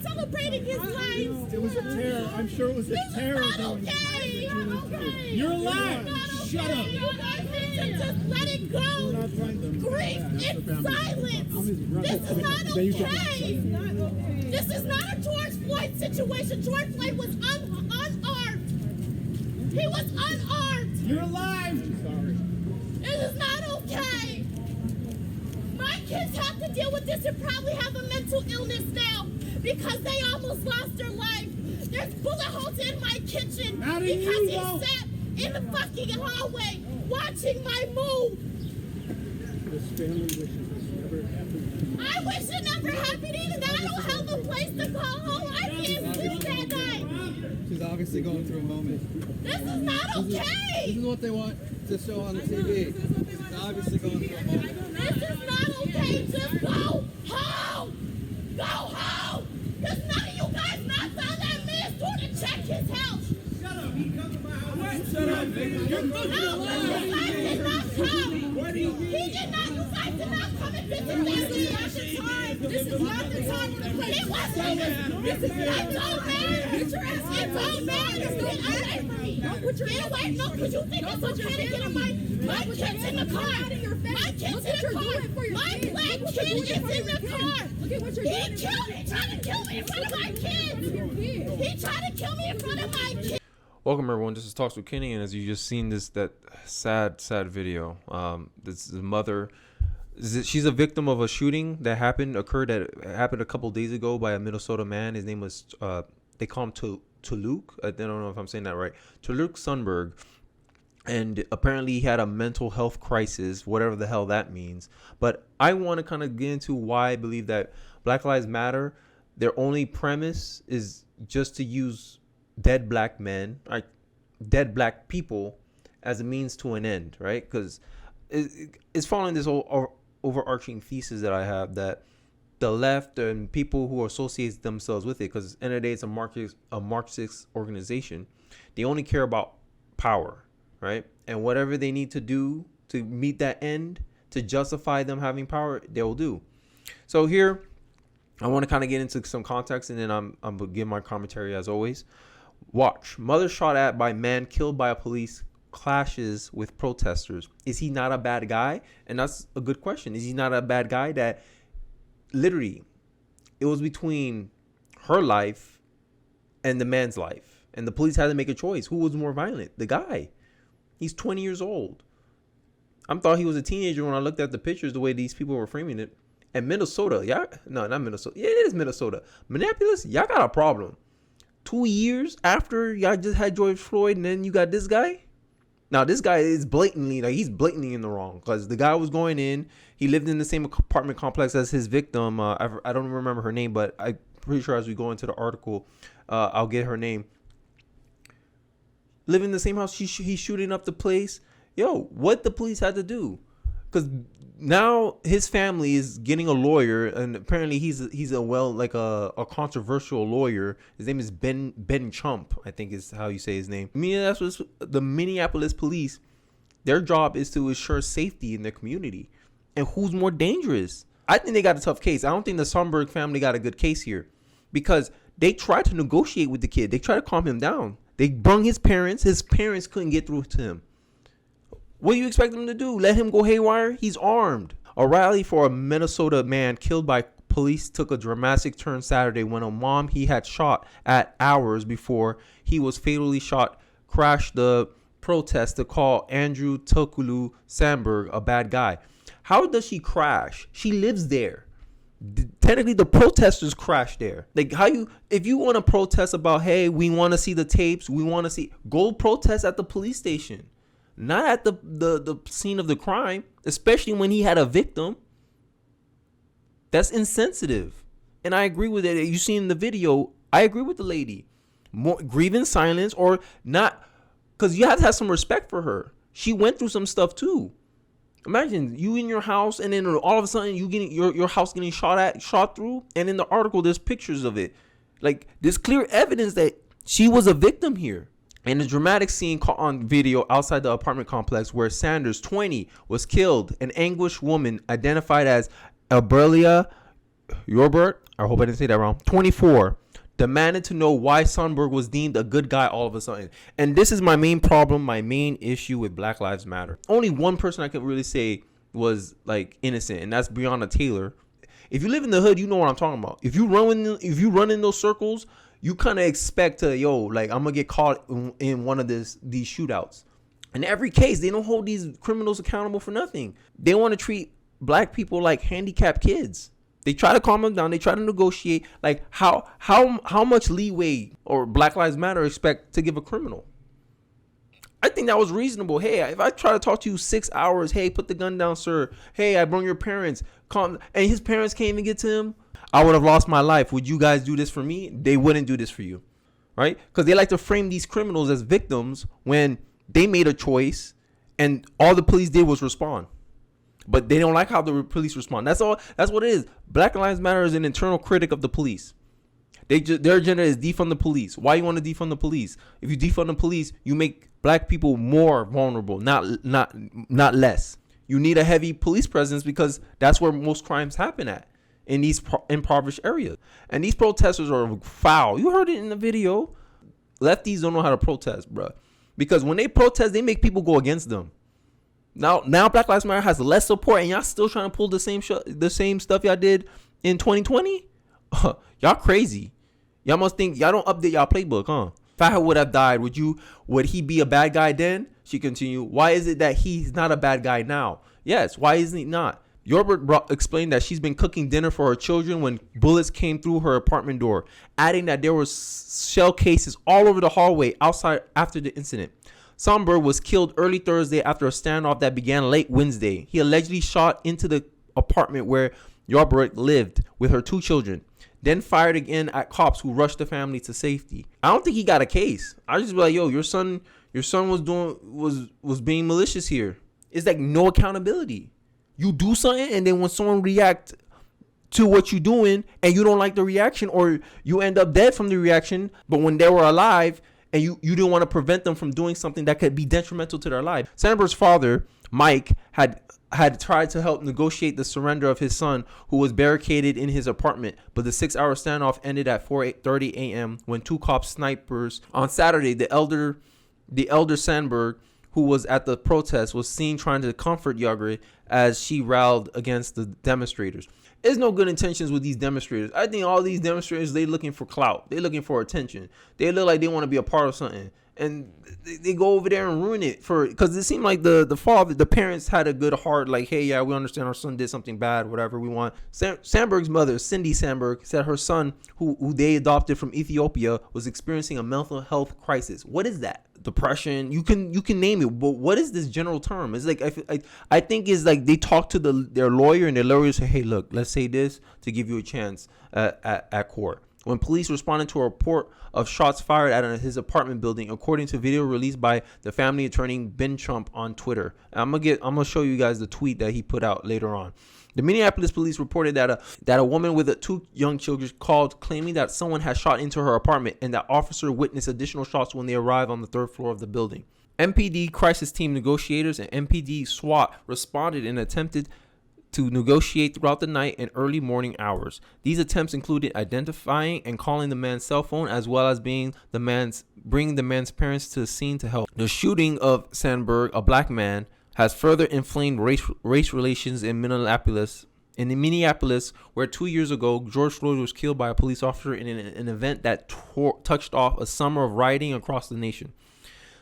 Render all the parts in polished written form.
celebrating his life. It was a terror. I'm sure it was a terror. This is not okay. You're alive. Shut up. You guys need to just let it go. Grief in silence. This is not okay. This is not a George Floyd situation. George Floyd was unarmed. He was unarmed. You're alive. Sorry. This is not okay. My kids have to deal with this and probably have a mental illness now because they almost lost their life. There's bullet holes in my kitchen because he sat in the fucking hallway watching my move. This family wishes this never happened. I wish it never happened either. That I don't have a place to call home. I can't sleep that night. She's obviously going through a moment. This is not okay. This is what they want to show on the TV. She's obviously going through a moment. This is not okay. Just go home. Go home. Because none of you guys knocked on that man's door to check his house. Shut up. He comes to my house. Shut up, nigga. You're No, you guys did not come. Where do you He did not. You guys did not come and visit me. This is not the time. This is not the time for the place. It wasn't. This is not. It don't matter. It don't matter. Get away from me. Get away. No, because you think it's okay to get in my kid's in the car. My kid's in the car. My black kid is in the car. He killed me. He tried to kill me in front of my kids. He tried to kill me in front of my kids. Welcome everyone, this is Talks with Kenny, and as you just seen that sad video, this is the mother, she's a victim of a shooting that happened a couple days ago by a Minnesota man. His name was, they call him Teckle, I don't know if I'm saying that right, Teckle Sundberg, and apparently he had a mental health crisis, whatever the hell that means. But I want to kind of get into why I believe that Black Lives Matter, their only premise is just to use dead black men, right, dead black people as a means to an end, right? Because it's following this whole overarching thesis that I have that the left and people who associate themselves with it, because at the end of the day it's a Marxist organization, they only care about power, right? And whatever they need to do to meet that end, to justify them having power, they'll do. So here I want to kind of get into some context, and then I'm gonna give my commentary as always. Watch. Mother shot at by man killed by a police clashes with protesters. Is he not a bad guy? And that's a good question. Is he not a bad guy that literally it was between her life and the man's life, and the police had to make a choice? Who was more violent? The guy. He's 20 years old. I thought he was a teenager when I looked at the pictures, the way these people were framing it. And Minnesota, no, not Minnesota. Yeah, it is Minnesota. Minneapolis, y'all got a problem. 2 years after y'all just had George Floyd, and then you got this guy. Now this guy is he's blatantly in the wrong, because the guy was going in. He lived in the same apartment complex as his victim. I don't remember her name, but I'm pretty sure as we go into the article, I'll get her name. Living in the same house, he's shooting up the place. Yo, what the police had to do? Because now his family is getting a lawyer, and apparently he's a controversial lawyer. His name is Ben Chump, I think is how you say his name. The Minneapolis police, their job is to ensure safety in their community. And who's more dangerous? I think they got a tough case. I don't think the Sundberg family got a good case here, because they tried to negotiate with the kid. They tried to calm him down. They brung his parents. His parents couldn't get through to him. What do you expect them to do? Let him go haywire? He's armed. A rally for a Minnesota man killed by police took a dramatic turn Saturday when a mom he had shot at hours before he was fatally shot crashed the protest to call Andrew Teckle Sundberg a bad guy. How does she crash? She lives there. Technically, the protesters crashed there. Like, if you want to protest about, hey, we want to see the tapes, go protest at the police station. Not at the scene of the crime, especially when he had a victim. That's insensitive. And I agree with it. You see in the video, I agree with the lady. Grieve in silence or not, because you have to have some respect for her. She went through some stuff too. Imagine you in your house, and then all of a sudden you getting your house getting shot through. And in the article, there's pictures of it. Like, there's clear evidence that she was a victim here. In a dramatic scene caught on video outside the apartment complex where Sanders, 20, was killed, an anguished woman identified as Abrelia Foss-Yarbrough, I hope I didn't say that wrong, 24, demanded to know why Sundberg was deemed a good guy all of a sudden. And this is my main problem, my main issue with Black Lives Matter. Only one person I could really say was like innocent, and that's Breonna Taylor. If you live in the hood, you know what I'm talking about. If you run in those circles, you kind of expect to, like, I'm gonna get caught in one of these shootouts. In every case, they don't hold these criminals accountable for nothing. They want to treat black people like handicapped kids. They try to calm them down. They try to negotiate. Like, how much leeway or Black Lives Matter expect to give a criminal? I think that was reasonable. Hey, if I try to talk to you 6 hours, hey, put the gun down, sir. Hey, I brought your parents. Calm. And his parents can't even get to him. I would have lost my life. Would you guys do this for me? They wouldn't do this for you, right? Because they like to frame these criminals as victims when they made a choice and all the police did was respond. But they don't like how the police respond. That's all. That's what it is. Black Lives Matter is an internal critic of the police. Their agenda is defund the police. Why you want to defund the police? If you defund the police, you make black people more vulnerable, not less. You need a heavy police presence because that's where most crimes happen at, in these impoverished areas. And these protesters are foul. You heard it in the video. Lefties don't know how to protest, bro. Because when they protest, they make people go against them. Now Black Lives Matter has less support, and y'all still trying to pull the same stuff y'all did in 2020. Y'all crazy. Y'all must think y'all don't update y'all playbook, huh? If I would have died, would he be a bad guy then? She continued. Why is it that he's not a bad guy now? Yes. Why isn't he not? Foss-Yarbrough explained that she's been cooking dinner for her children when bullets came through her apartment door, adding that there were shell cases all over the hallway outside after the incident. Sundberg was killed early Thursday after a standoff that began late Wednesday. He allegedly shot into the apartment where Foss-Yarbrough lived with her 2 children, then fired again at cops who rushed the family to safety. I don't think he got a case. I just be like, yo, your son was being malicious here. It's like no accountability. You do something, and then when someone react to what you're doing and you don't like the reaction, or you end up dead from the reaction, but when they were alive and you didn't want to prevent them from doing something that could be detrimental to their life. Sundberg's father, Mike, had tried to help negotiate the surrender of his son, who was barricaded in his apartment, but the 6-hour standoff ended at 4:30 a.m. when 2 snipers on Saturday. The elder Sundberg, who was at the protest, was seen trying to comfort Foss-Yarbrough as she rallied against the demonstrators. There's no good intentions with these demonstrators. I think all these demonstrators, they looking for clout. They looking for attention. They look like they want to be a part of something. And they go over there and ruin it because it seemed like the parents had a good heart. Like, hey, yeah, we understand our son did something bad, whatever we want. Sundberg's mother, Cindy Sundberg, said her son, who they adopted from Ethiopia, was experiencing a mental health crisis. What is that? Depression? You can name it, but what is this general term? It's like I think it's like they talk to their lawyer, and their lawyer say, hey, look, let's say this to give you a chance at court. When police responded to a report of shots fired at his apartment building, according to video released by the family attorney Ben Trump on Twitter. I'm gonna show you guys the tweet that he put out later on. The Minneapolis police reported that a woman with 2 young children called, claiming that someone had shot into her apartment, and that officer witnessed additional shots when they arrived on the 3rd floor of the building. MPD crisis team negotiators and MPD SWAT responded and attempted to negotiate throughout the night and early morning hours. These attempts included identifying and calling the man's cell phone, as well as bringing the man's parents to the scene to help. The shooting of Sundberg, a black man, has further inflamed race relations in Minneapolis. Where 2 years ago, George Floyd was killed by a police officer in an event that touched off a summer of rioting across the nation.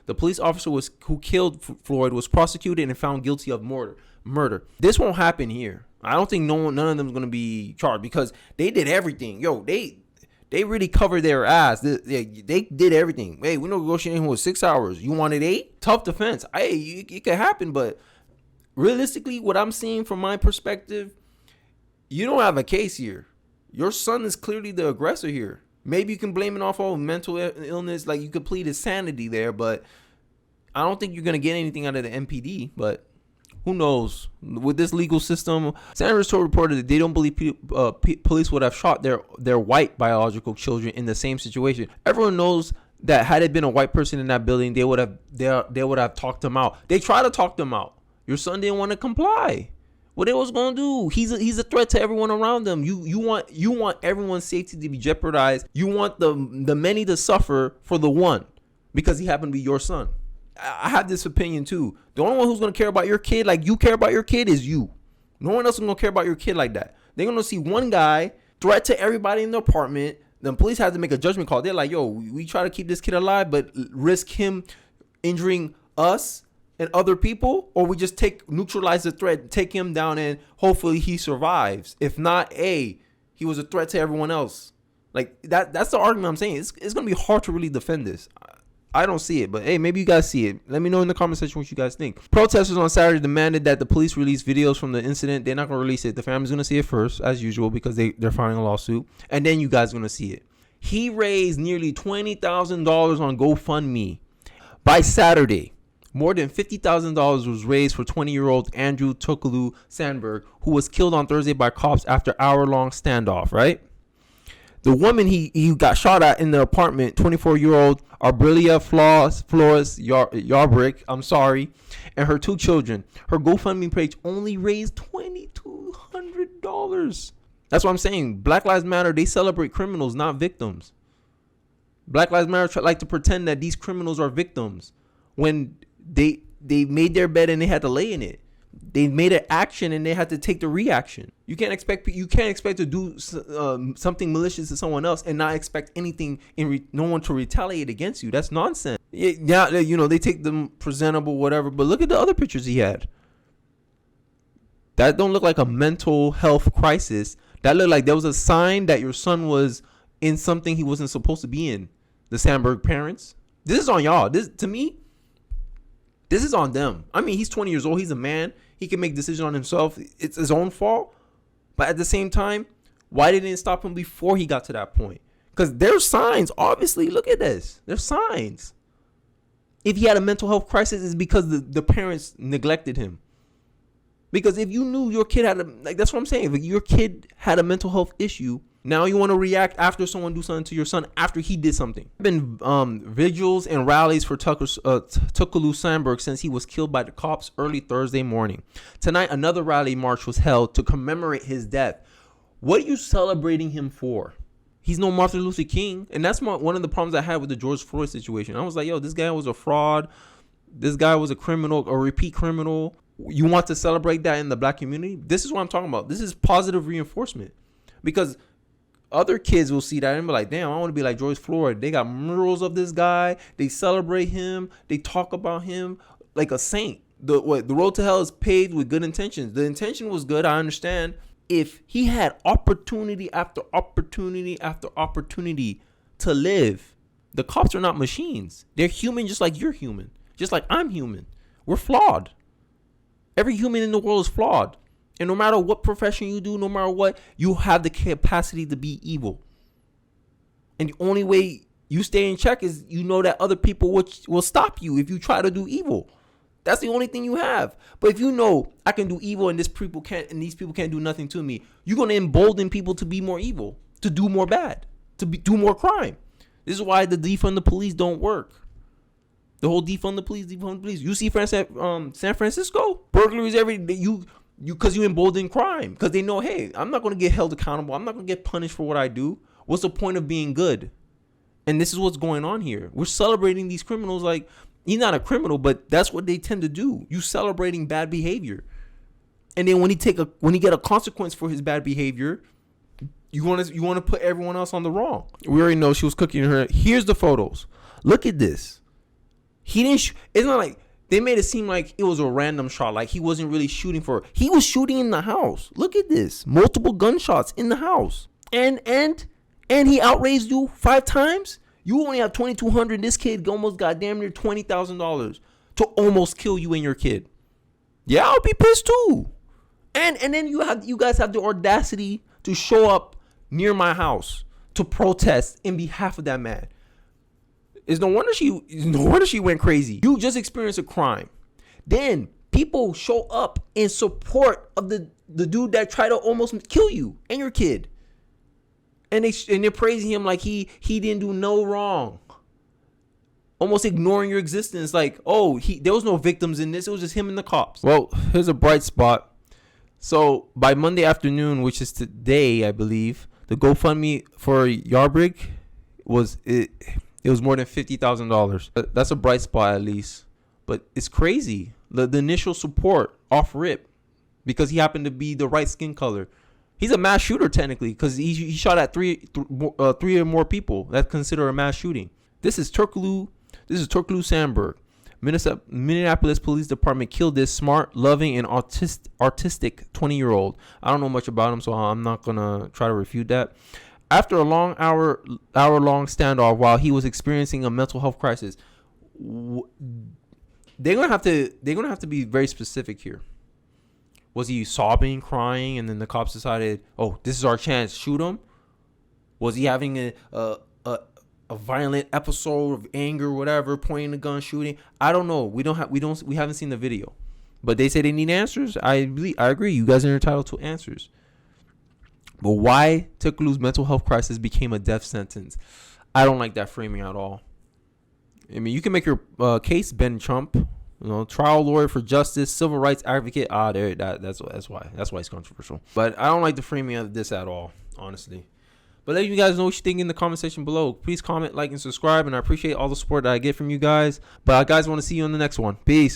The police officer who killed Floyd was prosecuted and found guilty of murder. This won't happen here. I don't think none of them is going to be charged because they did everything. Yo, they really covered their ass. They did everything. Hey, we negotiating with 6 hours. You wanted 8? Tough defense. Hey, it could happen, but realistically, what I'm seeing from my perspective, you don't have a case here. Your son is clearly the aggressor here. Maybe you can blame it off of mental illness, like you could plead insanity there, but I don't think you're going to get anything out of the MPD, but who knows? With this legal system, Senators reported that they don't believe police would have shot their white biological children in the same situation. Everyone knows that had it been a white person in that building, they would have talked them out. They tried to talk them out. Your son didn't want to comply. What they was gonna do? He's a threat to everyone around them. You want everyone's safety to be jeopardized. You want the many to suffer for the one because he happened to be your son. I have this opinion too. The only one who's gonna care about your kid like you care about your kid is you. No one else is gonna care about your kid like that. They're gonna see one guy threat to everybody in the apartment. The police have to make a judgment call. They're like, yo, we try to keep this kid alive, but risk him injuring us and other people, or we just neutralize the threat, take him down, and hopefully he survives. If not, he was a threat to everyone else. Like that's the argument I'm saying. It's gonna be hard to really defend this. I don't see it, but hey, maybe you guys see it. Let me know in the comment section what you guys think. Protesters on Saturday demanded that the police release videos from the incident. They're not going to release it. The family's going to see it first, as usual, because they're filing a lawsuit. And then you guys are going to see it. He raised nearly $20,000 on GoFundMe. By Saturday, more than $50,000 was raised for 20-year-old Andrew Teckle Sundberg, who was killed on Thursday by cops after hour-long standoff, right? The woman he got shot at in the apartment, 24-year-old Arbelia Foss-Yarbrough, and her 2 children. Her GoFundMe page only raised $2,200. That's what I'm saying. Black Lives Matter, they celebrate criminals, not victims. Black Lives Matter like to pretend that these criminals are victims when they made their bed and they had to lay in it. They made an action and they had to take the reaction. You can't expect to do something malicious to someone else and not expect anything no one to retaliate against you. That's nonsense. Yeah, they take them presentable, whatever. But look at the other pictures he had. That don't look like a mental health crisis. That looked like there was a sign that your son was in something he wasn't supposed to be in. The Sundberg parents. This is on y'all. This is on them. I mean, he's 20 years old. He's a man. He can make decisions on himself. It's his own fault. But at the same time, why didn't it stop him before he got to that point? Because there's signs. Obviously, look at this. There's signs. If he had a mental health crisis, it's because the parents neglected him. Because if you knew your kid that's what I'm saying. If your kid had a mental health issue, now you want to react after someone do something to your son after he did something. There have been vigils and rallies for Teckle Sundberg since he was killed by the cops early Thursday morning. Tonight, another rally march was held to commemorate his death. What are you celebrating him for? He's no Martin Luther King. And that's one of the problems I had with the George Floyd situation. I was like, yo, this guy was a fraud. This guy was a criminal, a repeat criminal. You want to celebrate that in the black community? This is what I'm talking about. This is positive reinforcement. Because other kids will see that and be like, damn, I want to be like George Floyd. They got murals of this guy. They celebrate him. They talk about him like a saint. The road to hell is paved with good intentions. The intention was good. I understand. If he had opportunity after opportunity after opportunity to live, the cops are not machines. They're human just like you're human. Just like I'm human. We're flawed. Every human in the world is flawed. And no matter what profession you do, no matter what, you have the capacity to be evil. And the only way you stay in check is you know that other people will stop you if you try to do evil. That's the only thing you have. But if you know I can do evil and these people can't do nothing to me, you're going to embolden people to be more evil, to do more bad, do more crime. This is why the defund the police don't work. The whole defund the police. You see San Francisco? Burglaries every day. Because you embolden crime. Because they know, hey, I'm not going to get held accountable. I'm not going to get punished for what I do. What's the point of being good? And this is what's going on here. We're celebrating these criminals like he's not a criminal, but that's what they tend to do. You celebrating bad behavior. And then when he get a consequence for his bad behavior, you want to put everyone else on the wrong. We already know she was cooking her. Here's the photos. Look at this. He didn't. It's not like they made it seem like it was a random shot, like he wasn't really shooting for her. He was shooting in the house. Look at this. Multiple gunshots in the house. And he outraised you 5 times. You only have $2,200. This kid almost got damn near $20,000 to almost kill you and your kid. Yeah, I'll be pissed too. And then you guys have the audacity to show up near my house to protest in behalf of that man. It's no wonder she went crazy. You just experienced a crime. Then people show up in support of the dude that tried to almost kill you and your kid. And they're praising him like he didn't do no wrong. Almost ignoring your existence like, there was no victims in this. It was just him and the cops. Well, here's a bright spot. So by Monday afternoon, which is today, I believe, the GoFundMe for Yarbrough was it was more than $50,000. That's a bright spot at least. But it's crazy. The initial support off rip because he happened to be the right skin color. He's a mass shooter technically because he shot at three or more people. That's considered a mass shooting. This is Teckle Sundberg. Minneapolis Police Department killed this smart, loving, and artistic 20-year-old. I don't know much about him, so I'm not gonna try to refute that. After a long hour-long standoff while he was experiencing a mental health crisis, they're gonna have to be very specific here. Was he sobbing, crying, and then the cops decided, oh, this is our chance, shoot him? Was he having a violent episode of anger, whatever, pointing the gun, shooting? I don't know. We haven't seen the video, but they say they need answers. I agree. You guys are entitled to answers. But why Teckle's mental health crisis became a death sentence? I don't like that framing at all. I mean, you can make your case, Ben Trump, trial lawyer for justice, civil rights advocate. That's why it's controversial. But I don't like the framing of this at all, honestly. But let you guys know what you think in the comment section below. Please comment, like, and subscribe. And I appreciate all the support that I get from you guys. But I guys want to see you on the next one. Peace.